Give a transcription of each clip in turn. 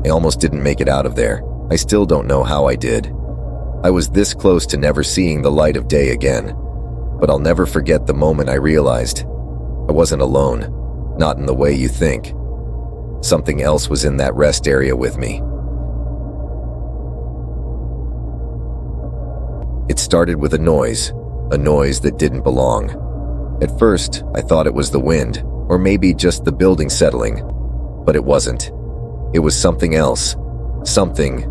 I almost didn't make it out of there. I still don't know how I did. I was this close to never seeing the light of day again, but I'll never forget the moment I realized I wasn't alone, not in the way you think. Something else was in that rest area with me. It started with a noise that didn't belong. At first, I thought it was the wind, or maybe just the building settling, but it wasn't. It was something else, something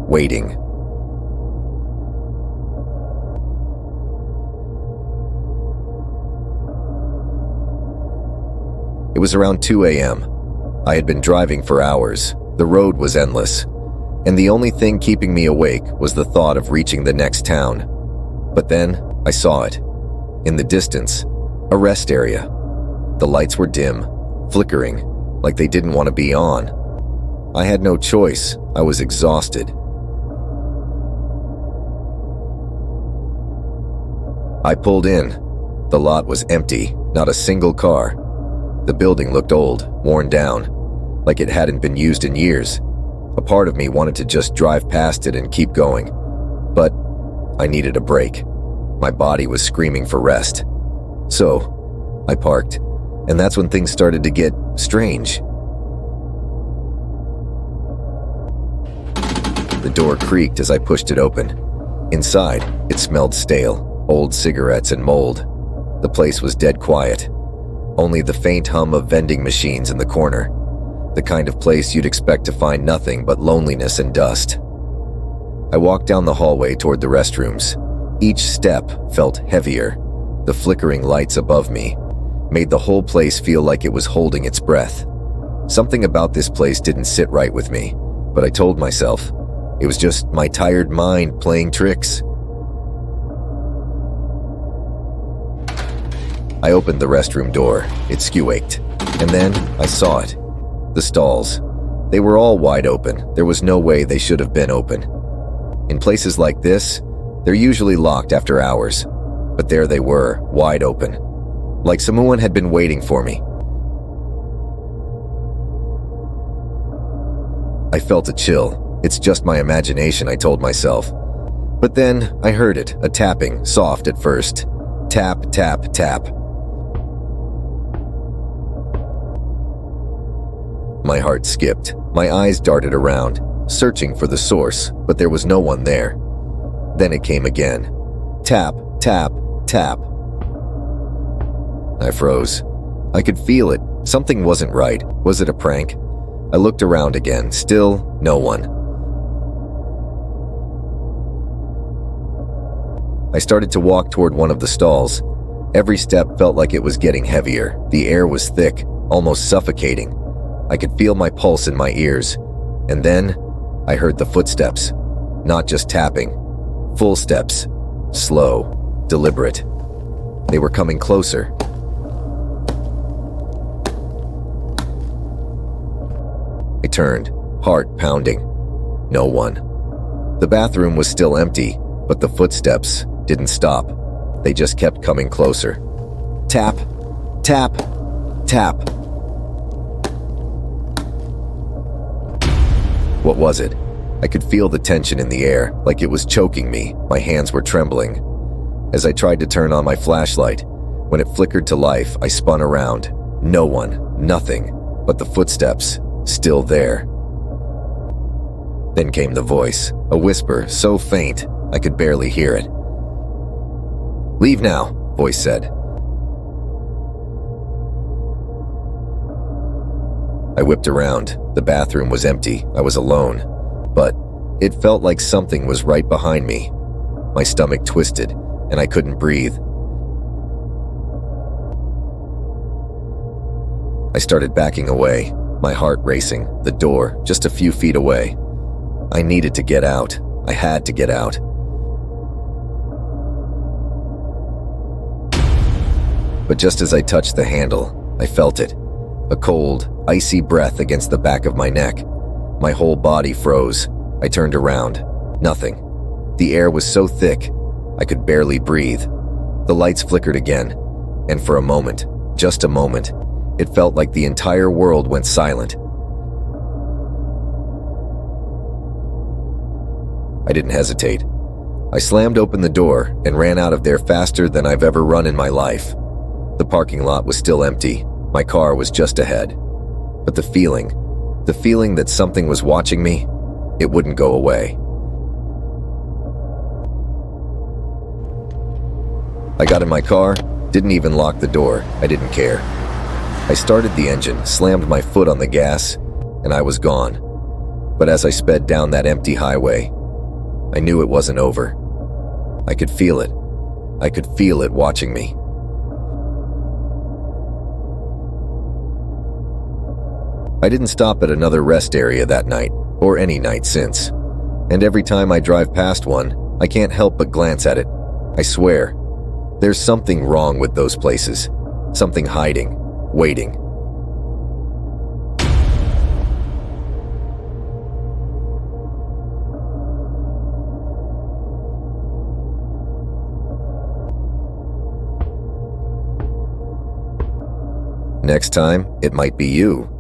waiting. It was around 2 a.m. I had been driving for hours. The road was endless, and the only thing keeping me awake was the thought of reaching the next town. But then I saw it. In the distance, a rest area. The lights were dim, flickering, like they didn't want to be on. I had no choice. I was exhausted. I pulled in. The lot was empty, not a single car. The building looked old, worn down, like it hadn't been used in years. A part of me wanted to just drive past it and keep going, but I needed a break. My body was screaming for rest. So, I parked, and that's when things started to get strange. The door creaked as I pushed it open. Inside, it smelled stale, old cigarettes and mold. The place was dead quiet. Only the faint hum of vending machines in the corner. The kind of place you'd expect to find nothing but loneliness and dust. I walked down the hallway toward the restrooms. Each step felt heavier. The flickering lights above me made the whole place feel like it was holding its breath. Something about this place didn't sit right with me, but I told myself it was just my tired mind playing tricks. I opened the restroom door. It squeaked. And then I saw it. The stalls. They were all wide open. There was no way they should have been open. In places like this, they're usually locked after hours. But there they were, wide open. Like someone had been waiting for me. I felt a chill. It's just my imagination, I told myself. But then I heard it, a tapping, soft at first. Tap, tap, tap. My heart skipped. My eyes darted around, searching for the source, but there was no one there. Then it came again. Tap, tap, tap. I froze. I could feel it. Something wasn't right. Was it a prank? I looked around again. Still, no one. I started to walk toward one of the stalls. Every step felt like it was getting heavier. The air was thick, almost suffocating. I could feel my pulse in my ears. And then I heard the footsteps. Not just tapping. Full steps. Slow. Deliberate. They were coming closer. I turned, heart pounding. No one. The bathroom was still empty, but the footsteps didn't stop. They just kept coming closer. Tap, tap, tap. What was it? I could feel the tension in the air, like it was choking me. My hands were trembling. As I tried to turn on my flashlight, when it flickered to life, I spun around. No one, nothing, but the footsteps, still there. Then came the voice, a whisper so faint I could barely hear it. "Leave now," voice said. I whipped around. The bathroom was empty. I was alone. But it felt like something was right behind me. My stomach twisted, and I couldn't breathe. I started backing away, my heart racing, the door just a few feet away. I needed to get out. I had to get out. But just as I touched the handle, I felt it. A cold, icy breath against the back of my neck. My whole body froze. I turned around. Nothing. The air was so thick, I could barely breathe. The lights flickered again, and for a moment, just a moment, it felt like the entire world went silent. I didn't hesitate. I slammed open the door and ran out of there faster than I've ever run in my life. The parking lot was still empty. My car was just ahead. But the feeling that something was watching me, it wouldn't go away. I got in my car, didn't even lock the door. I didn't care. I started the engine, slammed my foot on the gas, and I was gone. But as I sped down that empty highway, I knew it wasn't over. I could feel it. I could feel it watching me. I didn't stop at another rest area that night, or any night since. And every time I drive past one, I can't help but glance at it. I swear, there's something wrong with those places. Something hiding, waiting. Next time, it might be you.